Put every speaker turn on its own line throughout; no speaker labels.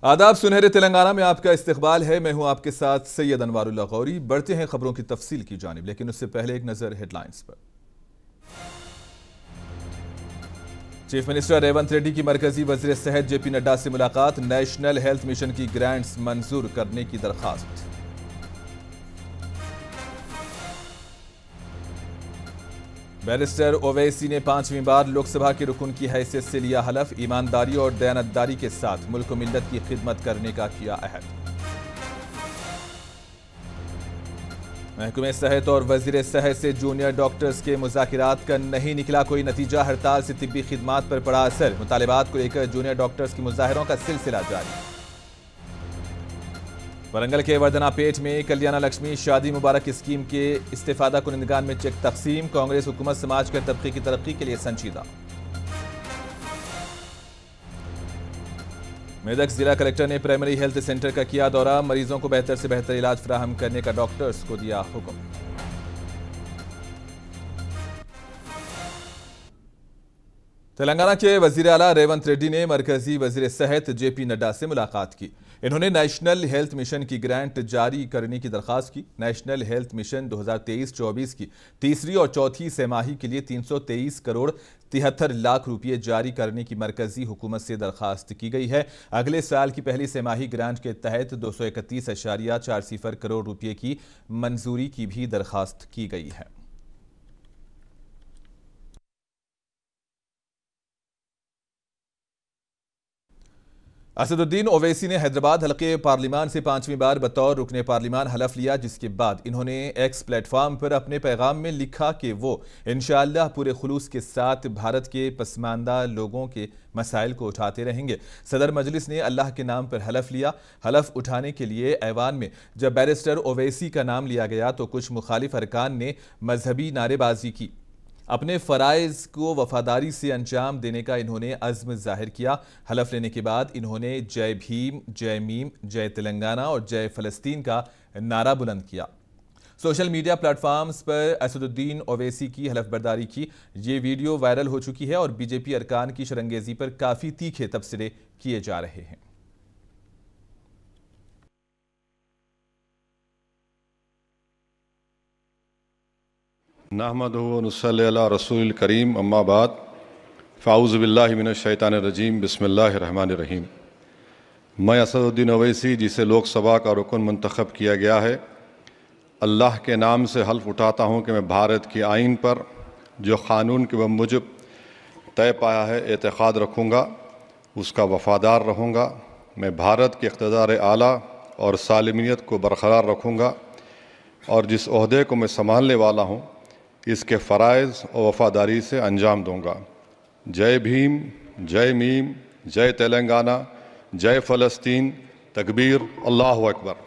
आदाब, सुनहरे तेलंगाना में आपका इस्तकबाल है। मैं हूं आपके साथ सैयद अनवारुल्लाह गौरी। बढ़ते हैं खबरों की तफसील की जानिब, लेकिन उससे पहले एक नजर हेडलाइंस पर। चीफ मिनिस्टर रेवंत रेड्डी की मरकजी वजीर सेहत जेपी नड्डा से मुलाकात, नेशनल हेल्थ मिशन की ग्रांट्स मंजूर करने की दरखास्त। बैरिस्टर ओवैसी ने 5वीं बार लोकसभा के रुकन की हैसियत से लिया हलफ, ईमानदारी और दयानतदारी के साथ मुल्क व मिल्लत की खिदमत करने का किया अहद। महकमे सेहत और वजीर सेहत से जूनियर डॉक्टर्स के मुज़ाकिरात का नहीं निकला कोई नतीजा, हड़ताल से तिब्बी खिदमात पर पड़ा असर, मुतालिबात को लेकर जूनियर डॉक्टर्स की मुजाहरों का सिलसिला जारी। वरंगल के वर्धनापेट में कल्याण लक्ष्मी शादी मुबारक स्कीम के इस्तेफादा कुनिंदगान में चेक तकसीम, कांग्रेस हुकूमत समाज के तबके की तरक्की के लिए संजीदा। मेदक जिला कलेक्टर ने प्राइमरी हेल्थ सेंटर का किया दौरा, मरीजों को बेहतर से बेहतर इलाज फराहम करने का डॉक्टर्स को दिया हुक्म। तेलंगाना के वजीर आला रेवंत रेड्डी ने मरकजी वजीर सेहत जेपी नड्डा से मुलाकात की। इन्होंने नेशनल हेल्थ मिशन की ग्रांट जारी करने की दरखास्त की। नेशनल हेल्थ मिशन 2023-24 की तीसरी और चौथी तिमाही के लिए 323 करोड़ 73 लाख रुपये जारी करने की मरकजी हुकूमत से दरखास्त की गई है। अगले साल की पहली तिमाही ग्रांट के तहत 231.40 करोड़ रुपये की मंजूरी की भी दरखास्त की गई है। असदुद्दीन ओवैसी ने हैदराबाद हलके पार्लिमान से 5वीं बार बतौर रुकने पार्लिमान हलफ लिया, जिसके बाद इन्होंने एक्स प्लेटफॉर्म पर अपने पैगाम में लिखा कि वो इंशाअल्लाह पूरे खुलूस के साथ भारत के पसमानदा लोगों के मसाइल को उठाते रहेंगे। सदर मजलिस ने अल्लाह के नाम पर हलफ लिया। हलफ उठाने के लिए ऐवान में जब बैरिस्टर ओवैसी का नाम लिया गया तो कुछ मुखालिफ अरकान ने मजहबी नारेबाजी की। अपने फ़राइज़ को वफादारी से अंजाम देने का इन्होंने अज़्म जाहिर किया। हलफ लेने के बाद इन्होंने जय भीम, जय मीम, जय तेलंगाना और जय फ़लस्तीन का नारा बुलंद किया। सोशल मीडिया प्लेटफॉर्म्स पर असदुद्दीन ओवैसी की हलफ बर्दारी की ये वीडियो वायरल हो चुकी है और बीजेपी अरकान की शरंगेजी पर काफ़ी तीखे तबसरे किए जा रहे हैं।
नहमदुहु व नुसल्ली अला रसूलिल करीम, अम्मा बाद, फ़ाऊज़ु बिल्लाहि मिनश शैतानिर रजीम, बिस्मिल्लाहिर रहमानिर रहीम। मैं असदुद्दीन ओवैसी, जिसे लोकसभा का रुकन मुंतखब किया गया है, अल्लाह के नाम से हल्फ उठाता हूँ कि मैं भारत की आइन पर जो क़ानून के मुजब तय पाया है एतक़ाद रखूँगा, उसका वफ़ादार रहूँगा। मैं भारत के इक़्तिदार आला और सालिमियत को बरक़रार रखूँगा और जिस ओहदे को मैं संभालने वाला हूँ इसके फ़राइज़ और वफ़ादारी से अंजाम दूँगा। जय भीम, जय मीम, जय तेलंगाना, जय फ़लस्तीन, तकबीर, अल्लाहु अकबर।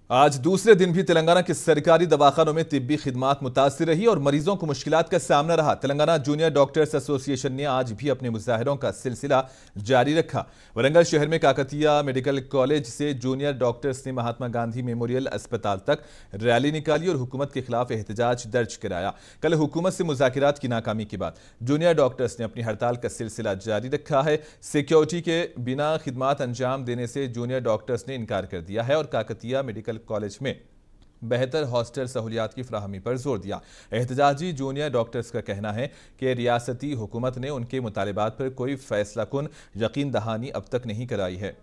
आज दूसरे दिन भी तेलंगाना के सरकारी दवाखानों में तिब्बी खिदमात मुतासिर रही और मरीजों को मुश्किलात का सामना रहा। तेलंगाना जूनियर डॉक्टर्स एसोसिएशन ने आज भी अपने मुजाहरों का सिलसिला जारी रखा। वरंगल शहर में काकतिया मेडिकल कॉलेज से जूनियर डॉक्टर्स ने महात्मा गांधी मेमोरियल अस्पताल तक रैली निकाली और हुकूमत के खिलाफ एहतजाज दर्ज कराया। कल हुकूमत से मुज़ाकिरात की नाकामी के बाद जूनियर डॉक्टर्स ने अपनी हड़ताल का सिलसिला जारी रखा है। सिक्योरिटी के बिना खिदमात अंजाम देने से जूनियर डॉक्टर्स ने इनकार कर दिया है और काकतिया मेडिकल कॉलेज में बेहतर हॉस्टल सहूलियात की फराहमी पर जोर दिया। एहतजाजी जूनियर डॉक्टर्स का कहना है कि रियासती हुकूमत ने उनके मुतालिबात पर कोई फैसला कुन यकीन दहानी अब तक नहीं कराई है।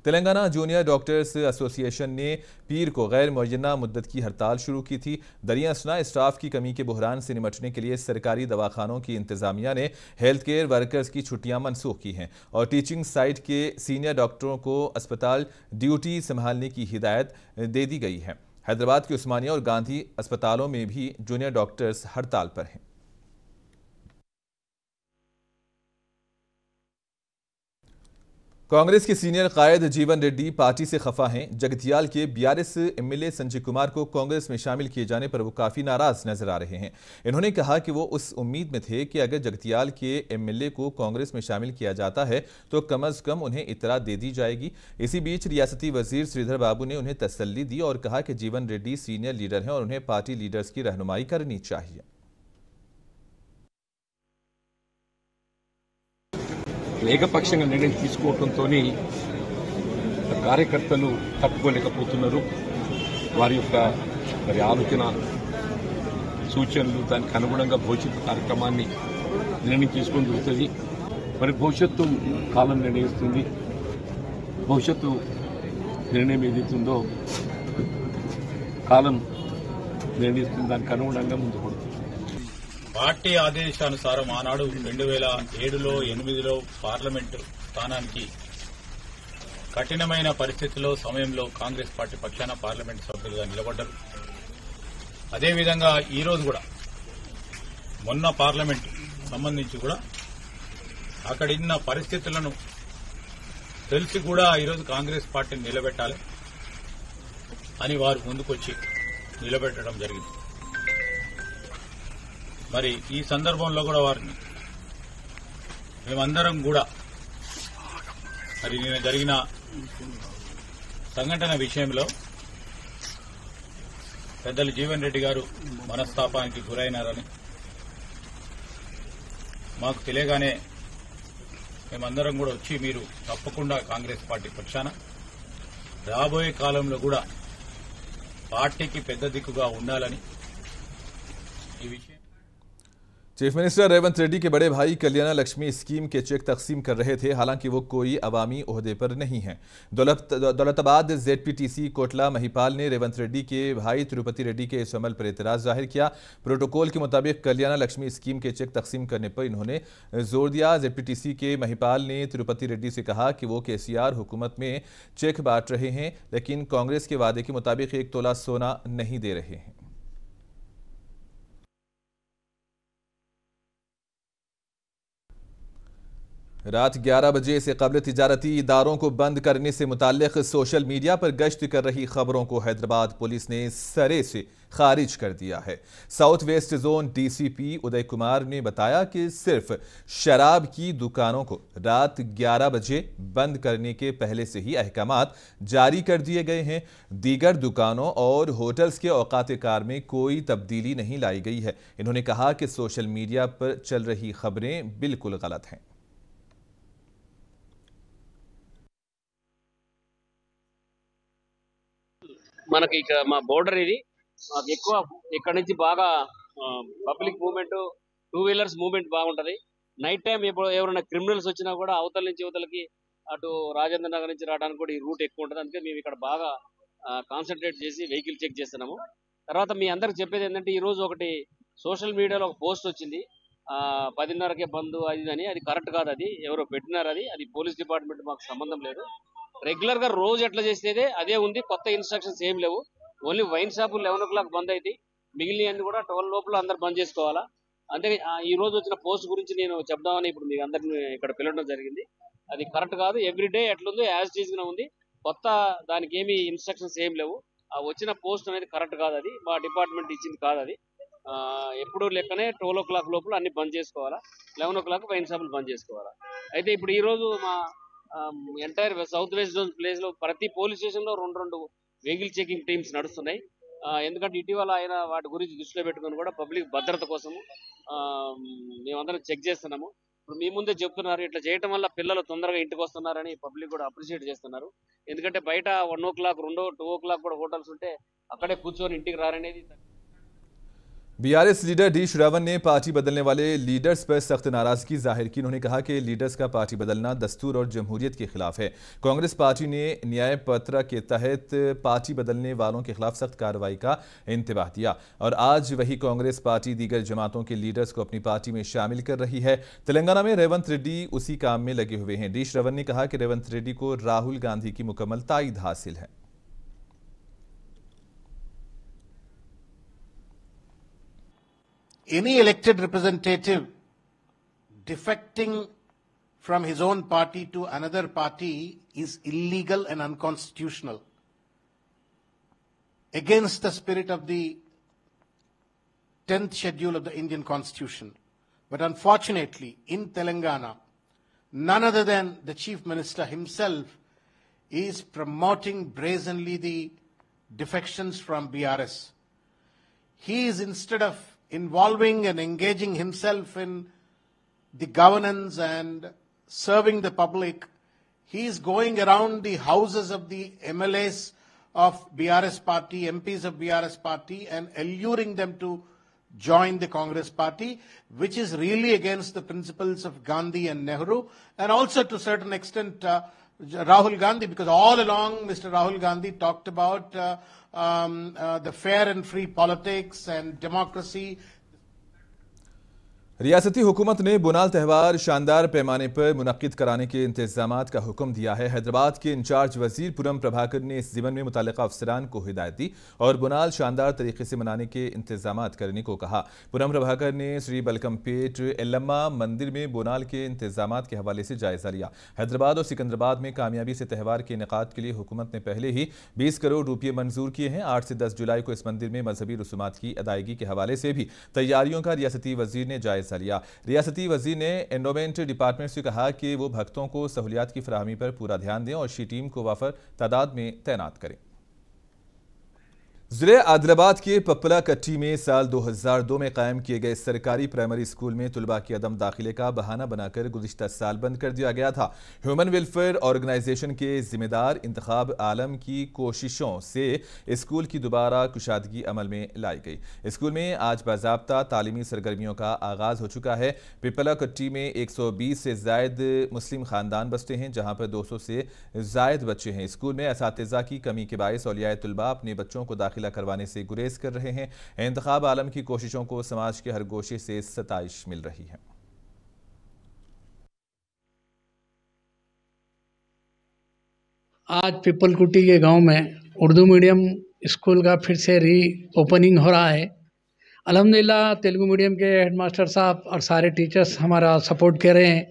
तेलंगाना जूनियर डॉक्टर्स एसोसिएशन ने पीर को गैर मुअय्यना मुद्दत की हड़ताल शुरू की थी। दरिया असना स्टाफ की कमी के बहरान से निमटने के लिए सरकारी दवाखानों की इंतजामिया ने हेल्थ केयर वर्कर्स की छुट्टियां मनसूख की हैं और टीचिंग साइट के सीनियर डॉक्टरों को अस्पताल ड्यूटी संभालने की हिदायत दे दी गई है। हैदराबाद के उस्मानिया और गांधी अस्पतालों में भी जूनियर डॉक्टर्स हड़ताल पर हैं। कांग्रेस के सीनियर कायद जीवन रेड्डी पार्टी से खफा हैं। जगतियाल के बीआरएस एमएलए संजय कुमार को कांग्रेस में शामिल किए जाने पर वो काफी नाराज नजर आ रहे हैं। इन्होंने कहा कि वो उस उम्मीद में थे कि अगर जगतियाल के एमएलए को कांग्रेस में शामिल किया जाता है तो कम अज कम उन्हें इतला दे दी जाएगी। इसी बीच रियासती वजीर श्रीधर बाबू ने उन्हें तसल्ली दी और कहा कि जीवन रेड्डी सीनियर लीडर हैं और उन्हें पार्टी लीडर्स की रहनुमाई करनी चाहिए।
ఏకపక్షంగా నిర్ణయం తీసుకోవడంతో కార్యకర్తలు తప్పుకోలేకపోతున్నారు. వారి యొక్క ఆలోచన సూచనలు దానికి అనుగుణంగా భవిష్యత్తు కార్యక్రమాన్ని నిర్ణయం తీసుకొని జరుగుతుంది. మరి భవిష్యత్తు కాలం నిర్ణయిస్తుంది. భవిష్యత్తు నిర్ణయం ఏదైతుందో కాలం నిర్ణయిస్తుంది, దానికి అనుగుణంగా ముందు పడుతుంది.
పార్టీ ఆదేశానుసారం ఆనాడు 2007లో 2008లో పార్లమెంటు స్థానానికి కఠినమైన పరిస్థితుల్లో సమయంలో కాంగ్రెస్ పార్టీ పక్షాన పార్లమెంటు సభ్యులుగా నిలబడ్డారు. అదేవిధంగా ఈరోజు కూడా మొన్న పార్లమెంటు సంబంధించి కూడా అక్కడున్న పరిస్థితులను తెలిసి కూడా ఈరోజు కాంగ్రెస్ పార్టీని నిలబెట్టాలి అని వారు ముందుకొచ్చి నిలబెట్టడం జరిగింది. మరి ఈ సందర్భంలో కూడా వారిని మేమందరం కూడా మరి నిన్న జరిగిన సంఘటన విషయంలో పెద్దలు జీవన్ రెడ్డి గారు మనస్తాపానికి గురైనారని మాకు తెలియగానే మేమందరం కూడా వచ్చి మీరు తప్పకుండా కాంగ్రెస్ పార్టీ పక్షాన రాబోయే కాలంలో కూడా పార్టీకి పెద్ద దిక్కుగా ఉండాలని ఈ విషయం
चीफ मिनिस्टर रेवंत रेड्डी के बड़े भाई कल्याण लक्ष्मी स्कीम के चेक तकसीम कर रहे थे। हालांकि वो कोई अवामी ओहदे पर नहीं है। दौलताबाद जेडपीटीसी कोटला महिपाल ने रेवंत रेड्डी के भाई तिरुपति रेड्डी के इस अमल पर एतराज जाहिर किया। प्रोटोकॉल के मुताबिक कल्याण लक्ष्मी स्कीम के चेक तकसीम करने पर इन्होंने जोर दिया। जेडपीटीसी के महिपाल ने तिरुपति रेड्डी से कहा कि वो केसीआर हुकूमत में चेक बांट रहे हैं, लेकिन कांग्रेस के वादे के मुताबिक 1 तोला सोना नहीं दे रहे हैं। रात 11 बजे से कबल तिजारती इदारों को बंद करने से मुताल्लिक सोशल मीडिया पर गश्त कर रही खबरों को हैदराबाद पुलिस ने सरे से खारिज कर दिया है। South west zone DCP Uday Kumar ने बताया कि सिर्फ शराब की दुकानों को रात 11 बजे बंद करने के पहले से ही अहकामात जारी कर दिए गए हैं। दीगर दुकानों और होटल्स के औकात कार में कोई तब्दीली नहीं लाई गई है। इन्होंने कहा कि सोशल मीडिया पर चल रही खबरें बिल्कुल गलत हैं।
మనకి ఇక మా బోర్డర్ ఇది మాకు ఎక్కువ ఇక్కడ నుంచి బాగా పబ్లిక్ మూవ్మెంట్, 2 వీలర్స్ మూవ్మెంట్ బాగుంటది. నైట్ టైం ఎవరైనా క్రిమినల్స్ వచ్చినా కూడా అవతల నుంచి యువతలకి అటు రాజేంద్ర నగర్ నుంచి రావడానికి కూడా ఈ రూట్ ఎక్కువ ఉంటుంది. అందుకే మేము ఇక్కడ బాగా కాన్సన్ట్రేట్ చేసి వెహికల్ చెక్ చేస్తున్నాము. తర్వాత మీ అందరికి చెప్పేది ఏంటంటే ఈ రోజు ఒకటి సోషల్ మీడియాలో ఒక పోస్ట్ వచ్చింది, 10:30కే బంద్ అది అని. అది కరెక్ట్ కాదు, అది ఎవరో పెట్టినారు. అది పోలీస్ డిపార్ట్మెంట్ మాకు సంబంధం లేదు. రెగ్యులర్ గా రోజు ఎట్లా చేసేదే అదే ఉంది, కొత్త ఇన్స్ట్రక్షన్స్ ఏం లేవు. ఓన్లీ వైన్ షాపులు 11 o'clock బంద్ అయితే మిగిలిన అన్ని కూడా 12 లోపల అందరు బంద్ చేసుకోవాలా. అంతే. ఈ రోజు వచ్చిన పోస్ట్ గురించి నేను చెప్దామని ఇప్పుడు మీకు అందరిని ఇక్కడ పిలవడం జరిగింది. అది కరెక్ట్ కాదు. ఎవ్రీడే ఎట్లుందో యాజ్ టీజ్ గా ఉంది, కొత్త దానికి ఏమి ఇన్స్ట్రక్షన్స్ ఏం లేవు. ఆ వచ్చిన పోస్ట్ అనేది కరెక్ట్ కాదు, అది మా డిపార్ట్మెంట్ ఇచ్చింది కాదు. అది ఎప్పుడు లెక్కనే 12 o'clock లోపల అన్ని బంద్ చేసుకోవాలా, 11 o'clock వైన్ షాపులు బంద్ చేసుకోవాలా. అయితే ఇప్పుడు ఈ రోజు మా entire south west zone place లో ప్రతి పోలీస్ స్టేషన్ లో 2 వెహికల్ చెకింగ్ టీమ్స్ నడుస్తున్నాయి. ఎందుకంటే ఇటీవల ఆయన వాటి గురించి దృష్టిలో పెట్టుకుని కూడా పబ్లిక్ భద్రత కోసము మేమందరం చెక్ చేస్తున్నాము. ఇప్పుడు మీ ముందే చెప్తున్నారు, ఇట్లా చేయడం వల్ల పిల్లలు తొందరగా ఇంటికి వస్తున్నారని పబ్లిక్ కూడా అప్రిషియేట్ చేస్తున్నారు. ఎందుకంటే బయట 1 o'clock 2 o'clock కూడా హోటల్స్ ఉంటే అక్కడే కూర్చొని ఇంటికి రారనేది.
बीआरएस लीडर डी श्रवण ने पार्टी बदलने वाले लीडर्स पर सख्त नाराजगी जाहिर की। उन्होंने कहा कि लीडर्स का पार्टी बदलना दस्तूर और जमहूरियत के खिलाफ है। कांग्रेस पार्टी ने न्याय पत्र के तहत पार्टी बदलने वालों के खिलाफ सख्त कार्रवाई का इंतबाह दिया और आज वही कांग्रेस पार्टी दीगर जमातों के लीडर्स को अपनी पार्टी में शामिल कर रही है। तेलंगाना में रेवंत रेड्डी उसी काम में लगे हुए हैं। डी श्रवण ने कहा कि रेवंत रेड्डी को राहुल गांधी की मुकम्मल ताईद हासिल है।
Any elected representative defecting from his own party to another party is illegal and unconstitutional, against the spirit of the 10th schedule of the Indian Constitution. But unfortunately, in Telangana, none other than the Chief Minister himself is promoting brazenly the defections from BRS. He is, instead of involving and engaging himself in the governance and serving the public, he is going around the houses of the MLAs of BRS party, MPs of BRS party, and alluring them to join the Congress party, which is really against the principles of Gandhi and Nehru, and also to a certain extent Rahul Gandhi, because all along Mr. Rahul Gandhi talked about the fair and free politics and democracy.
रियासती हुकूमत ने बुनाल त्यौहार शानदार पैमाने पर मुनक्किद कराने के इंतजामात का हुक्म दिया है। हैदराबाद के इंचार्ज वजीर पुरम प्रभाकर ने इस ज़िम्मन में मुतल्लिका अफसरान को हिदायत दी और बुनाल शानदार तरीके से मनाने के इंतजामात करने को कहा। पुरम प्रभाकर ने श्री बलकमपेट एल्लम्मा मंदिर में बुनाल के इंतजामात के हवाले से जायजा लिया। हैदराबाद और सिकंदराबाद में कामयाबी से त्यौहार के इनेकाद के लिए हुकूमत ने पहले ही 20 करोड़ रुपये मंजूर किए हैं। 8 से 10 जुलाई को इस मंदिर में मजहबी रसूमात की अदायगी के हवाले से भी तैयारियों का रियासती वजीर ने जायजा लिया। रियासती वजीर ने एंडोमेंट डिपार्टमेंट से कहा कि वो भक्तों को सहूलियात की फराहमी पर पूरा ध्यान दें और शी टीम को वाफर तादाद में तैनात करें। ज़िले आदिलाबाद के पप्पला कट्टी में साल 2002 में कायम किए गए सरकारी प्राइमरी स्कूल में तुलबा की अदम दाखिले का बहाना बनाकर गुज़िश्ता साल बंद कर दिया गया था। ह्यूमन वेलफेयर ऑर्गेनाइजेशन के जिम्मेदार इंतखाब आलम की कोशिशों से स्कूल की दोबारा कुशादगी अमल में लाई गई। स्कूल में आज बाज़ाब्ता तालीमी सरगर्मियों का आगाज़ हो चुका है। पप्पला कट्टी में 120 से ज़ायद मुस्लिम ख़ानदान बसते हैं, जहाँ पर 200 से ज़ायद बच्चे हैं। स्कूल में असातिज़ा की कमी के बायस औलियाए तुलबा अपने बच्चों को दाखिला करवाने से गुरेज कर रहे हैं। इंतखाब आलम की कोशिशों को समाज के हर गोशे से सताइश मिल रही है।
आज पिपलकुटी के गांव में उर्दू मीडियम स्कूल का फिर से री ओपनिंग हो रहा है। अल्हम्दुलिल्लाह तेलुगु मीडियम के हेडमास्टर साहब और सारे टीचर्स हमारा सपोर्ट कर रहे हैं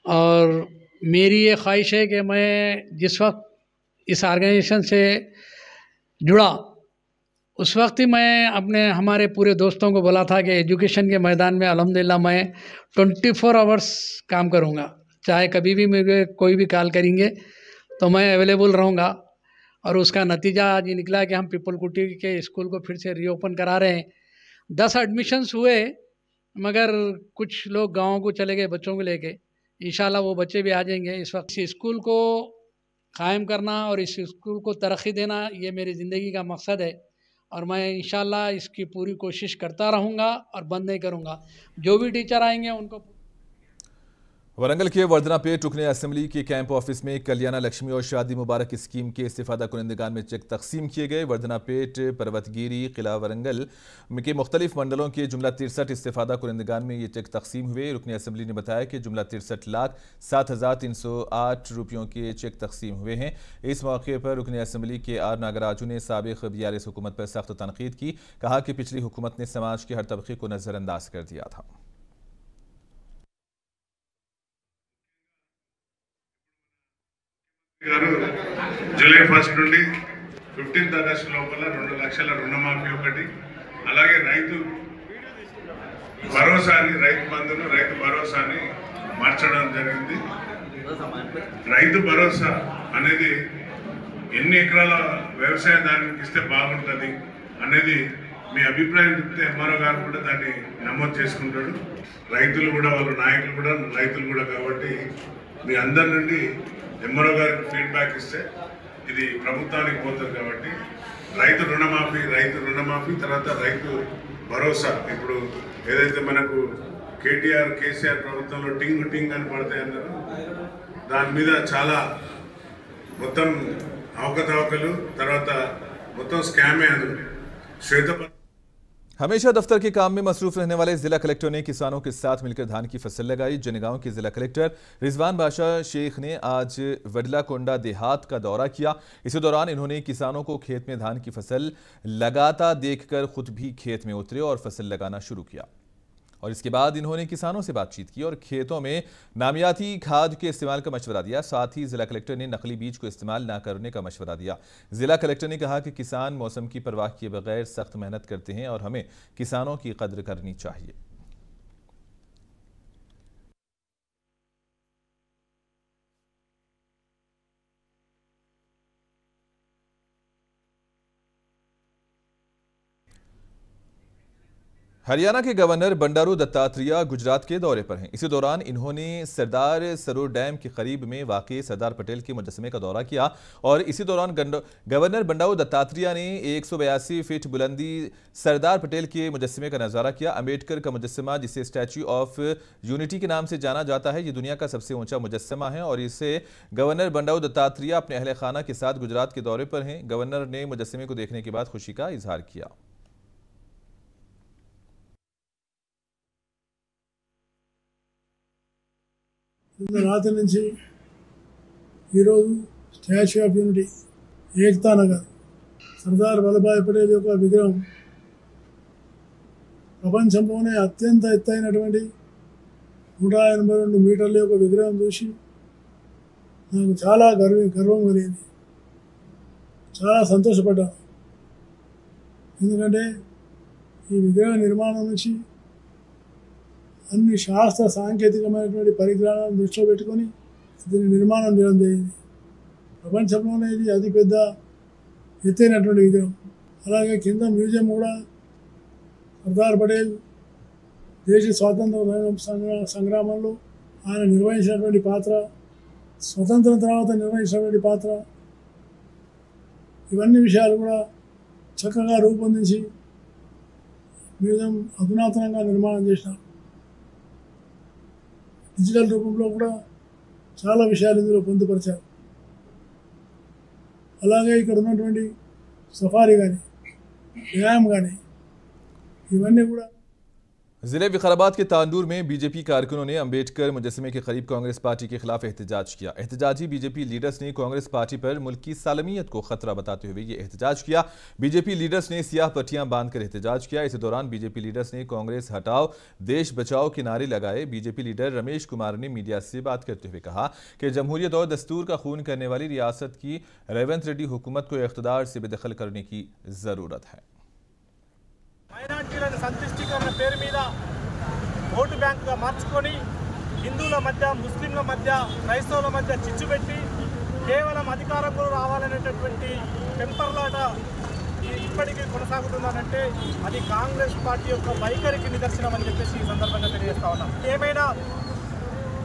और मेरी ये ख्वाहिश है कि मैं जिस वक्त इस ऑर्गेनाइजेशन से जुड़ा उस वक्त ही मैं अपने हमारे पूरे दोस्तों को बोला था कि एजुकेशन के मैदान में अल्हम्दुलिल्लाह मैं 24 आवर्स काम करूँगा। चाहे कभी भी मुझे कोई भी कॉल करेंगे तो मैं अवेलेबल रहूँगा। और उसका नतीजा आज ये निकला कि हम पिपलकुटी के स्कूल को फिर से रीओपन करा रहे हैं। 10 एडमिशन्स हुए मगर कुछ लोग गाँव को चले गए बच्चों को लेके। इंशाल्लाह वो बच्चे भी आ जाएंगे। इस वक्त इस स्कूल को कायम करना और इस स्कूल को तरक्की देना ये मेरी ज़िंदगी का मकसद है और मैं इंशाल्लाह इसकी पूरी कोशिश करता रहूँगा और बंद नहीं करूँगा। जो भी टीचर आएंगे उनको।
वरंगल के वर्धनापेट रुकने असेंबली के कैंप ऑफिस में कल्याणा लक्ष्मी और शादी मुबारक स्कीम के इस्तेफादा कुनिंदगान में चेक तकसीम किए गए। वर्धनापेट, पर्वतगिरी, किला वरंगल के मुख्तलिफ मंडलों के जुमला 63 इस्तेफादा कुनिंदगान में ये चेक तकसीम हुए। रुकने असेंबली ने बताया कि जुमला 63,07,308 रुपयों के चेक तकसीम हुए हैं। इस मौके पर रुकने असेंबली के आर नागराजू ने साबिक BRS हुकूमत पर सख्त तनकीद की। कहा कि पिछली हुकूमत ने समाज के हर तबके को नजरअंदाज कर दिया था।
జూలై 1 నుండి 15th ఆగస్టు లోపల 2 లక్షల రుణమాఫీ ఒకటి, అలాగే రైతు భరోసాని, రైతు బంధును, రైతు భరోసాని మార్చడం జరిగింది. రైతు భరోసా అనేది ఎన్ని ఎకరాల వ్యవసాయదారునికి ఇస్తే బాగుంటుంది అనేది మీ అభిప్రాయం చెప్తే ఎంఆర్ఓ గారు కూడా దాన్ని నమోదు చేసుకుంటాడు. రైతులు కూడా వాళ్ళ నాయకులు కూడా రైతులు కూడా కాబట్టి మీ అందరి నుండి ఎంఆర్ఓ గారికి ఫీడ్బ్యాక్ ఇస్తే ఇది ప్రభుత్వానికి పోతుంది. కాబట్టి రైతు రుణమాఫీ తర్వాత రైతు భరోసా ఇప్పుడు ఏదైతే మనకు కేసీఆర్ ప్రభుత్వంలో టింగ్ అని పడతాయి అన్నారు, దాని మీద చాలా మొత్తం అవకతవకలు తర్వాత మొత్తం స్కామే అది శ్వేతపత్రం।
हमेशा दफ्तर के काम में मसरूफ रहने वाले जिला कलेक्टर ने किसानों के साथ मिलकर धान की फसल लगाई। जनगांव के जिला कलेक्टर रिजवान बादशाह शेख ने आज वडलाकोंडा देहात का दौरा किया। इसी दौरान इन्होंने किसानों को खेत में धान की फसल लगाता देखकर खुद भी खेत में उतरे और फसल लगाना शुरू किया। और इसके बाद इन्होंने किसानों से बातचीत की और खेतों में नामियाती खाद के इस्तेमाल का मशवरा दिया। साथ ही जिला कलेक्टर ने नकली बीज को इस्तेमाल न करने का मशवरा दिया। जिला कलेक्टर ने कहा कि किसान मौसम की परवाह किए बगैर सख्त मेहनत करते हैं और हमें किसानों की कद्र करनी चाहिए। हरियाणा के गवर्नर बंडारू दत्तात्रेय गुजरात के दौरे पर हैं। इसी दौरान इन्होंने सरदार सरोवर डैम के करीब में वाक़ई सरदार पटेल के मुजस्समे का दौरा किया और इसी दौरान गवर्नर बंडारू दत्तात्रेय ने 182 फीट बुलंदी सरदार पटेल के मुजस्समे का नज़ारा किया। अम्बेडकर का मुजस्समा, जिसे स्टैच्यू ऑफ यूनिटी के नाम से जाना जाता है, ये दुनिया का सबसे ऊंचा मुजस्समा है और इसे गवर्नर बंडारू दत्तात्रेय अपने अहल खाना के साथ गुजरात के दौरे पर हैं। गवर्नर ने मुजस्समे को देखने के बाद खुशी का इजहार किया।
రాత్రి నుంచి ఈరోజు స్టాచ్యూ ఆఫ్ యూనిటీ ఏకతా నగర్ సర్దార్ వల్లభాయ్ పటేల్ యొక్క విగ్రహం ప్రపంచంలోనే అత్యంత ఎత్తైనటువంటి 182 మీటర్ల యొక్క విగ్రహం చూసి నాకు చాలా గర్వం కలిగింది, చాలా సంతోషపడ్డాను. ఎందుకంటే ఈ విగ్రహ నిర్మాణం నుంచి అన్ని శాస్త్ర సాంకేతికమైనటువంటి పరిజ్ఞానాలను దృష్టిలో పెట్టుకొని దీన్ని నిర్మాణం చేయడం జరిగింది. ప్రపంచంలోనే ఇది అతిపెద్ద ఎత్తైనటువంటి విగ్రహం. అలాగే కింద మ్యూజియం కూడా సర్దార్ పటేల్ దేశ స్వాతంత్ర సంగ్రామంలో ఆయన నిర్వహించినటువంటి పాత్ర, స్వతంత్రం తర్వాత నిర్వహించినటువంటి పాత్ర, ఇవన్నీ విషయాలు కూడా చక్కగా రూపొందించి మ్యూజియం అధునాతనంగా నిర్మాణం చేసినారు. డిజిటల్ రూపంలో కూడా చాలా విషయాలు ఇందులో పొందుపరిచారు. అలాగే ఇక్కడ ఉన్నటువంటి సఫారీ కానీ, వ్యాయామం కానీ, ఇవన్నీ కూడా
जिले विकाराबाद के तांडूर में बीजेपी कारकुनों ने अंबेडकर मुजस्समे के करीब कांग्रेस पार्टी के खिलाफ एहतजाज किया। एहतजाजी बीजेपी लीडर्स ने कांग्रेस पार्टी पर मुल्क की सालमियत को खतरा बताते हुए ये एहतजाज किया। बीजेपी लीडर्स ने सियाह पट्टियां बांधकर एहतजाज किया। इसी दौरान बीजेपी लीडर्स ने कांग्रेस हटाओ देश बचाओ के नारे लगाए। बीजेपी लीडर रमेश कुमार ने मीडिया से बात करते हुए कहा कि जमहूरियत और दस्तूर का खून करने वाली रियासत की रेवंत रेड्डी हुकूमत को इख्तिदार से बेदखल करने की जरूरत है।
మైనార్టీలను సంతుష్టీకరణ పేరు మీద ఓటు బ్యాంకుగా మార్చుకొని హిందువుల మధ్య, ముస్లింల మధ్య, క్రైస్తవుల మధ్య చిచ్చు పెట్టి కేవలం అధికారంలో రావాలనేటటువంటి పెంపర్లాట ఇప్పటికీ కొనసాగుతుందనంటే అది కాంగ్రెస్ పార్టీ యొక్క వైఖరికి నిదర్శనం అని చెప్పేసి ఈ సందర్భంగా తెలియజేస్తా ఉన్నాం. ఏమైనా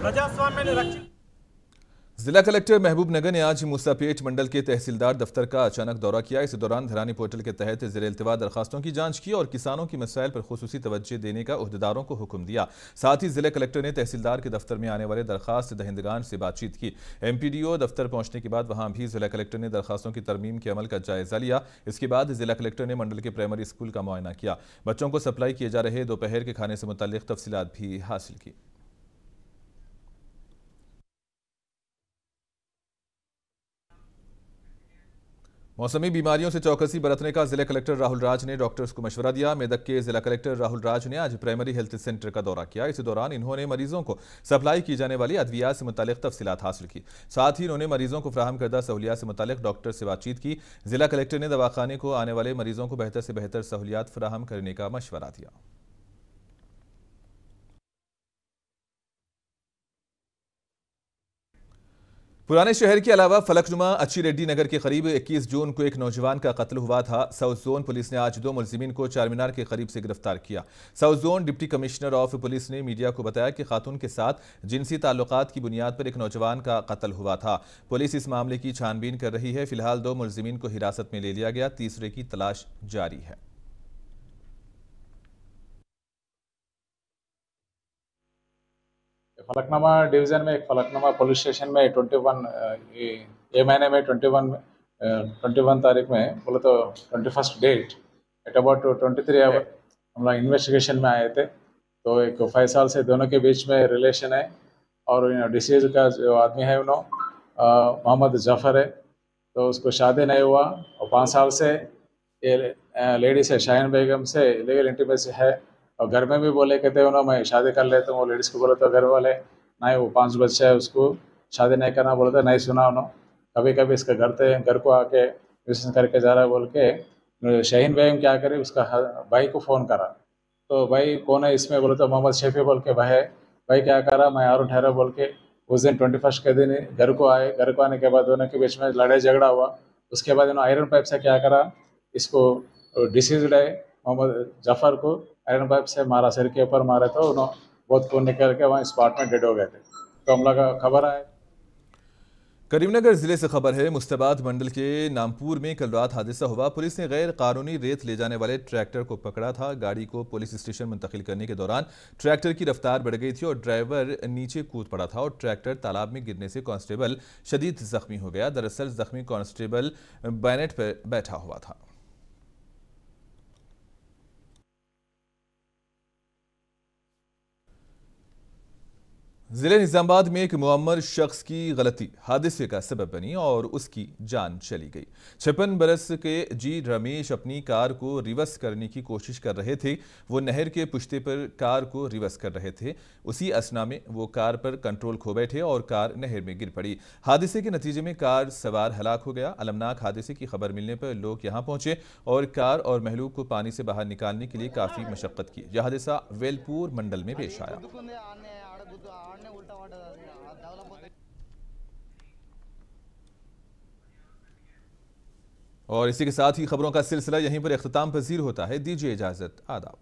ప్రజాస్వామ్యాన్ని రక్షించ
जिला कलेक्टर महबूब नगर ने आज मूसापेट मंडल के तहसीलदार दफ्तर का अचानक दौरा किया। इस दौरान धरानी पोर्टल के तहत ज़ेर इल्तिवा दरखास्तों की जांच की और किसानों की मसाइल पर खुसूसी तवज्जो देने का उहदेदारों को हुक्म दिया। साथ ही जिला कलेक्टर ने तहसीलदार के दफ्तर में आने वाले दरखास्त दहिंदगान से बातचीत की। MPDO दफ्तर पहुंचने के बाद वहां भी जिला कलेक्टर ने दरखास्तों की तरमीम के अमल का जायजा लिया। इसके बाद जिला कलेक्टर ने मंडल के प्राइमरी स्कूल का मुआयना किया। बच्चों को सप्लाई किए जा रहे दोपहर के खाने से मुतल्लिक तफसीलात भी हासिल की। मौसमी बीमारियों से चौकसी बरतने का जिला कलेक्टर राहुल राज ने डॉक्टर्स को मशवरा दिया। मेदक के जिला कलेक्टर राहुल राज ने आज प्राइमरी हेल्थ सेंटर का दौरा किया। इसी दौरान इन्होंने मरीजों को सप्लाई की जाने वाली अद्वियात से मुतालिक तफसीलात हासिल की। साथ ही इन्होंने मरीजों को फराहम करदा सहूलियात से मुतालिक डॉक्टर से बातचीत की। जिला कलेक्टर ने दवाखाने को आने वाले मरीजों को बेहतर से बेहतर सहूलियात फराहम करने का मशवरा दिया। पुराने शहर के अलावा फलकनुमा अच्छी रेड्डी नगर के करीब 21 जून को एक नौजवान का कत्ल हुआ था। साउथ जोन पुलिस ने आज 2 मुलजिमीन को चारमीनार के करीब से गिरफ्तार किया। South zone deputy commissioner of police ने मीडिया को बताया कि खातून के साथ जिनसी ताल्लुकात की बुनियाद पर एक नौजवान का कत्ल हुआ था। पुलिस इस मामले की छानबीन कर रही है। फिलहाल 2 मुलजिमीन को हिरासत में ले लिया गया, तीसरे की तलाश जारी है।
फलकनुमा डिवीज़न में, एक फलकनुमा पुलिस स्टेशन में 21 ये महीने में 21 तारीख में बोले तो 21st date at about 23 our हम लोग इन्वेस्टिगेशन में आए थे। तो एक 5 साल से दोनों के बीच में रिलेशन है और डिसीज का जो आदमी है मोहम्मद जफ़र है, तो उसको शादी नहीं हुआ और 5 साल से ये लेडीज है शाहीन बेगम से इलीगल इंटीमेसी है और घर में भी बोले कहते हो ना मैं शादी कर लेता हूँ। वो लेडीज़ को बोले तो घर वाले नहीं, वो 5 बच्चे है उसको शादी नहीं करना बोले तो नहीं सुना उन्होंने। कभी कभी इसके घर को आके विश्वास करके जा रहा है बोल के शाहीन बेगम क्या करे उसका भाई को फ़ोन करा। तो भाई कौन है इसमें बोले तो मोहम्मद शफी बोल के भाई क्या करा मैं आरू ठहरा बोल के उस दिन 21 के दिन घर को आए। घर को आने के बाद दोनों के बीच में लड़ाई झगड़ा हुआ। उसके बाद इन्होंने आयरन पाइप से क्या करा, इसको डिसीज्ड है मोहम्मद जफ़र को आयरन पाइप से मारा, सिर के ऊपर मारे तो उन्होंने बहुत खून निकल के वहीं स्पॉट में डेड हो गए थे। तो हम लोग खबर आए।
करीमनगर जिले से खबर है, मुस्ताबाद मंडल के नामपुर में कल रात हादसा हुआ। पुलिस ने गैर कानूनी रेत ले जाने वाले ट्रैक्टर को पकड़ा था। गाड़ी को पुलिस स्टेशन मुंतकिल करने के दौरान ट्रैक्टर की रफ्तार बढ़ गई थी और ड्राइवर नीचे कूद पड़ा था और ट्रैक्टर तालाब में गिरने से कांस्टेबल शदीद जख्मी हो गया। दरअसल जख्मी कांस्टेबल बैनेट पर बैठा हुआ था। जिले निजामाबाद में एक मुअम्मर शख्स की गलती हादसे का सबब बनी और उसकी जान चली गई। 56 बरस के जी रमेश अपनी कार को रिवर्स करने की कोशिश कर रहे थे। वो नहर के पुश्ते पर कार को रिवर्स कर रहे थे। उसी असना में वो कार पर कंट्रोल खो बैठे और कार नहर में गिर पड़ी। हादसे के नतीजे में कार सवार हलाक हो गया। अलमनाक हादसे की खबर मिलने पर लोग यहां पहुंचे और कार और महलूक को पानी से बाहर निकालने के लिए काफी मशक्कत की। यह हादसा वेलपुर मंडल में पेश आया। और इसी के साथ ही खबरों का सिलसिला यहीं पर इख्तिताम पजीर होता है। दीजिए इजाजत, आदाब।